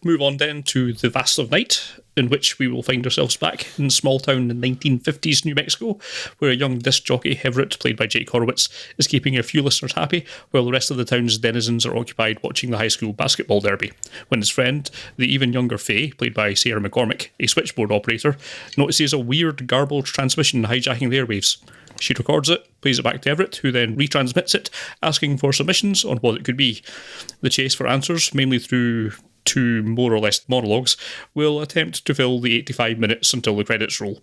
Move on then to The Vast of Night, in which we will find ourselves back in small town in 1950s New Mexico, where a young disc jockey, Everett, played by Jake Horowitz, is keeping a few listeners happy, while the rest of the town's denizens are occupied watching the high school basketball derby, when his friend, the even younger Faye, played by Sarah McCormick, a switchboard operator, notices a weird, garbled transmission hijacking the airwaves. She records it, plays it back to Everett, who then retransmits it, asking for submissions on what it could be. The chase for answers, mainly through two more or less monologues, will attempt to fill the 85 minutes until the credits roll.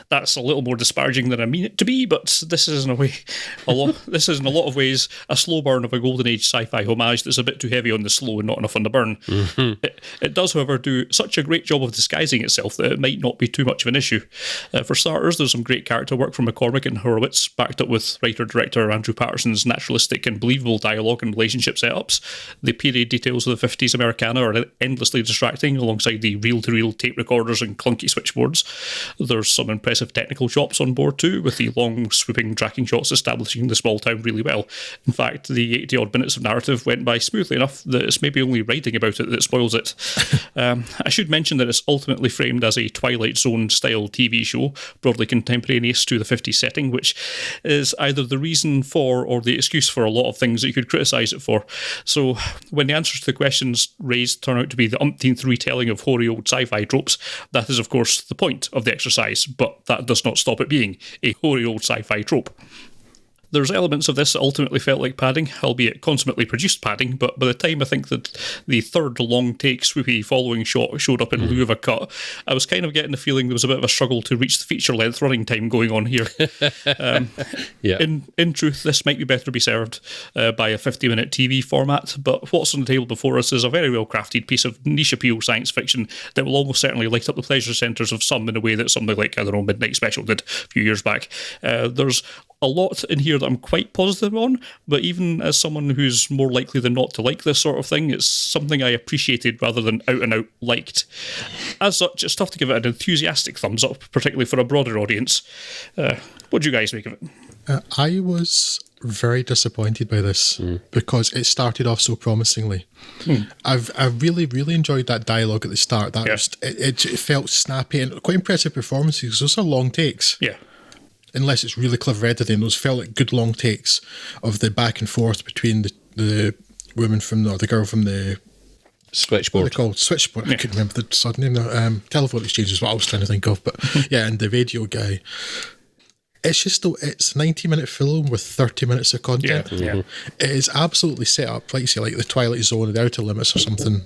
That's a little more disparaging than I mean it to be, but this is in a lot of ways a slow burn of a golden age sci-fi homage that's a bit too heavy on the slow and not enough on the burn. Mm-hmm. It does, however, do such a great job of disguising itself that it might not be too much of an issue. For starters, there's some great character work from McCormick and Horowitz, backed up with writer-director Andrew Patterson's naturalistic and believable dialogue and relationship setups. The period details of the 50s Americana are endlessly distracting, alongside the reel-to-reel tape recorders and clunky switchboards. There's some impressive technical chops on board too, with the long swooping tracking shots establishing the small town really well. In fact, the 80 odd minutes of narrative went by smoothly enough that it's maybe only writing about it that spoils it. I should mention that it's ultimately framed as a Twilight Zone style TV show, broadly contemporaneous to the 50s setting, which is either the reason for or the excuse for a lot of things that you could criticise it for. So when the answers to the questions raised turn out to be the umpteenth retelling of hoary old sci-fi tropes, that is of course the point of the exercise, but that does not stop it being a hoary old sci-fi trope. There's elements of this that ultimately felt like padding, albeit consummately produced padding, but by the time I think that the third long take swoopy following shot showed up in lieu of a cut, I was kind of getting the feeling there was a bit of a struggle to reach the feature length running time going on here. Yeah. In truth, this might be better to be served by a 50-minute TV format, but what's on the table before us is a very well crafted piece of niche appeal science fiction that will almost certainly light up the pleasure centres of some in a way that something like, I don't know, Midnight Special did a few years back. There's a lot in here that I'm quite positive on, but even as someone who's more likely than not to like this sort of thing, it's something I appreciated rather than out and out liked. As such, it's tough to give it an enthusiastic thumbs up, particularly for a broader audience. What do you guys make of it? I was very disappointed by this because it started off so promisingly. I really, really enjoyed that dialogue at the start. It felt snappy and quite impressive performances. Those are long takes. Yeah. Unless it's really clever editing, those felt like good long takes of the back and forth between the woman the girl from the switchboard. What are they called? Switchboard. I couldn't remember the sudden name now. Telephone exchange is what I was trying to think of, but yeah, and the radio guy. It's just it's a 90-minute film with 30 minutes of content. Yeah. It is absolutely set up, like you say, like the Twilight Zone or the Outer Limits or something,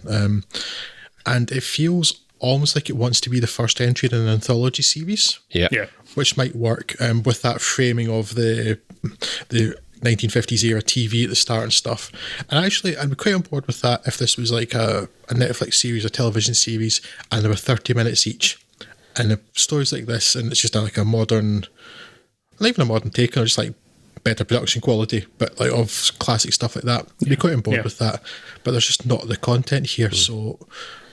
and it feels almost like it wants to be the first entry in an anthology series. Yeah. Which might work with that framing of the 1950s era TV at the start and stuff. And actually, I'd be quite on board with that if this was like a Netflix series, a television series, and there were 30 minutes each. And the stories like this, and it's just like a modern, not even a modern take, or just like better production quality, but like of classic stuff like that. I'd be quite on board with that. But there's just not the content here. So,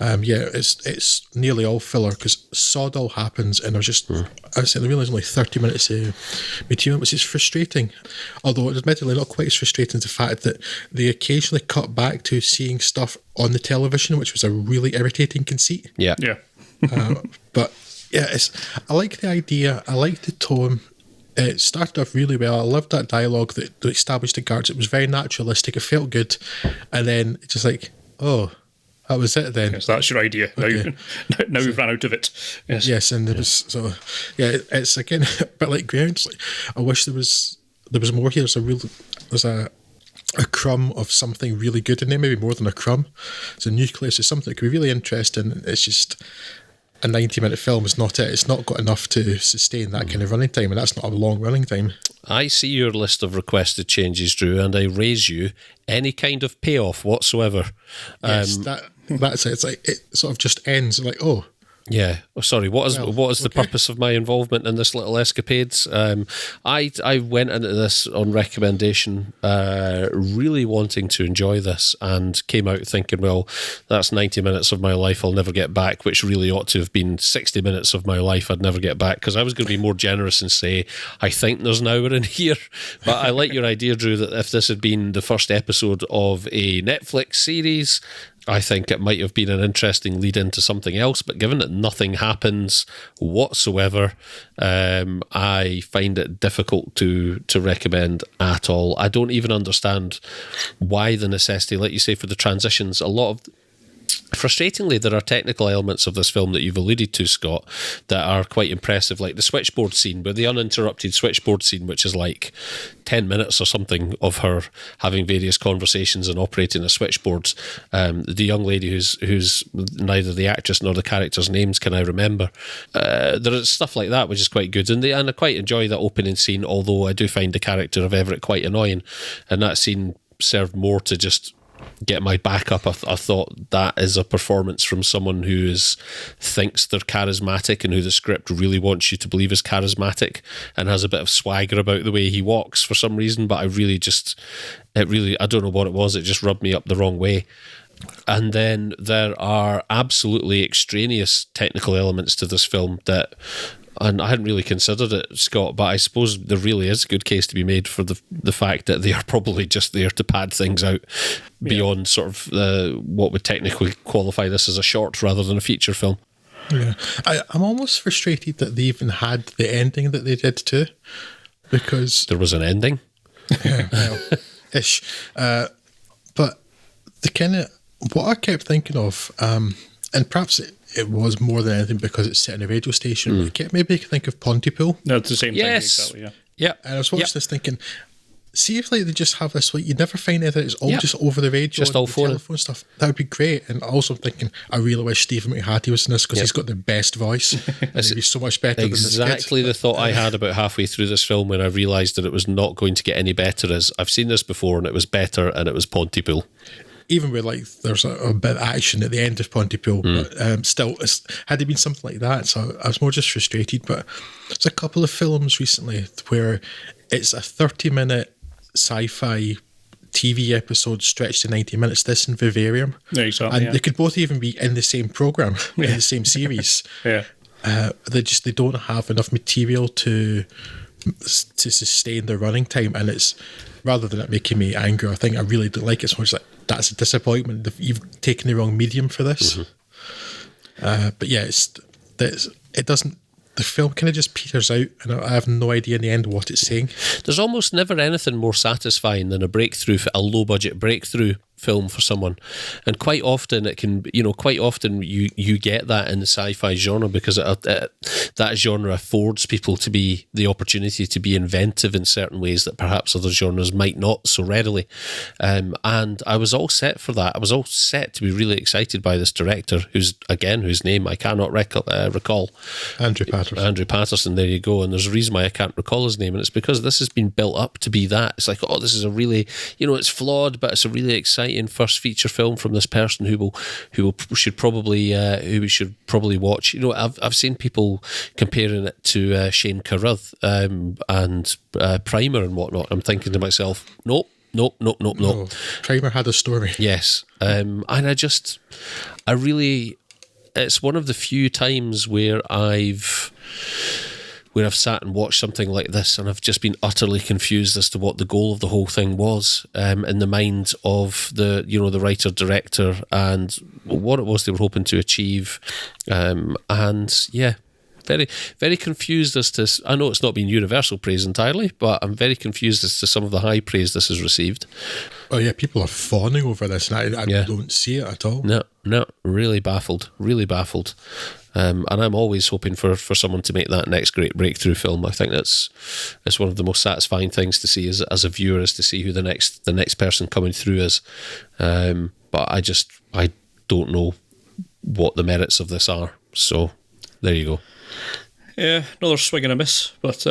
it's nearly all filler because sod all happens, and there's just, I would say, there really is only 30 minutes of material, which is frustrating. Although, admittedly, not quite as frustrating as the fact that they occasionally cut back to seeing stuff on the television, which was a really irritating conceit. Yeah. But yeah, I like the idea. I like the tone. It started off really well. I loved that dialogue that established the guards. It was very naturalistic. It felt good. And then it's just like, oh, that was it then. Yes, that's your idea. Okay. Now we've run out of it. Yes, and there was, so, yeah, it's again a bit like Greyhound. Like, I wish there was more here. There's a crumb of something really good in there, maybe more than a crumb. It's a nucleus. It's something that could be really interesting. It's just a 90-minute film is not it. It's not got enough to sustain that kind of running time, and that's not a long running time. I see your list of requested changes, Drew, and I raise you any kind of payoff whatsoever. Yes, that's it. It's like it sort of just ends like, oh. Yeah. Oh, sorry. What is the purpose of my involvement in this little escapades? I went into this on recommendation, really wanting to enjoy this, and came out thinking, well, that's 90 minutes of my life I'll never get back, which really ought to have been 60 minutes of my life I'd never get back, because I was going to be more generous and say, I think there's an hour in here. But I like your idea, Drew, that if this had been the first episode of a Netflix series, I think it might have been an interesting lead into something else, but given that nothing happens whatsoever, I find it difficult to recommend at all. I don't even understand why the necessity, like you say, for the transitions. Frustratingly, there are technical elements of this film that you've alluded to, Scott, that are quite impressive, like the switchboard scene, where the uninterrupted switchboard scene, which is like 10 minutes or something of her having various conversations and operating a switchboard. The young lady who's neither the actress nor the character's names can I remember. There is stuff like that which is quite good, and I quite enjoy that opening scene, although I do find the character of Everett quite annoying, and that scene served more to just get my back up. I thought that is a performance from someone who thinks they're charismatic and who the script really wants you to believe is charismatic and has a bit of swagger about the way he walks for some reason, but I don't know what it was, it just rubbed me up the wrong way. And then there are absolutely extraneous technical elements to this film that, and I hadn't really considered it, Scott, but I suppose there really is a good case to be made for the fact that they are probably just there to pad things out beyond sort of what would technically qualify this as a short rather than a feature film. Yeah, I'm almost frustrated that they even had the ending that they did too, because there was an ending. Yeah, well, ish. But the kind of what I kept thinking of, and perhaps it was more than anything because it's set in a radio station. It kept maybe think of Pontypool. No, it's the same thing. Yes. Exactly, yeah. Yeah. And I was watching this thinking, see if like they just have this, like you never find anything, it's all just over the radio, just all phone. Telephone stuff. That would be great. And also thinking, I really wish Stephen McHattie was in this because he's got the best voice. And he'd be so much better exactly than this kid. the thought I had about halfway through this film when I realised that it was not going to get any better is I've seen this before and it was better and it was Pontypool. Even with like there's a bit of action at the end of Pontypool, but still, had it been something like that, so I was more just frustrated. But there's a couple of films recently where it's a 30-minute sci-fi TV episode stretched to 90 minutes. This and Vivarium, exactly, and they could both even be in the same program, in the same series. Yeah, they don't have enough material to sustain their running time, and it's rather than it making me angry, I think I really don't like it so much. Like that's a disappointment. You've taken the wrong medium for this. But yeah, it doesn't. The film kind of just peters out, and I have no idea in the end what it's saying. There's almost never anything more satisfying than a low-budget breakthrough film for someone, and quite often it can, you get that in the sci-fi genre because that genre affords people to be the opportunity to be inventive in certain ways that perhaps other genres might not so readily. And I was all set for that. I was all set to be really excited by this director, whose name I cannot recall. Andrew Patterson. There you go. And there's a reason why I can't recall his name, and it's because this has been built up to be that. It's like, oh, this is a really, it's flawed, but it's a really exciting first feature film from this person who we should probably watch. I've seen people comparing it to Shane Carruth and Primer and whatnot. I'm thinking to myself, nope. No. Primer had a story. Yes, and it's one of the few times where I've sat and watched something like this and I've just been utterly confused as to what the goal of the whole thing was in the mind of the writer-director and what it was they were hoping to achieve. Very, very confused as to... I know it's not been universal praise entirely, but I'm very confused as to some of the high praise this has received. Oh yeah, people are fawning over this and I don't see it at all. No, really baffled. And I'm always hoping for someone to make that next great breakthrough film. I think it's one of the most satisfying things to see as a viewer, is to see who the next person coming through is. But I don't know what the merits of this are. So there you go. Yeah, another swing and a miss, but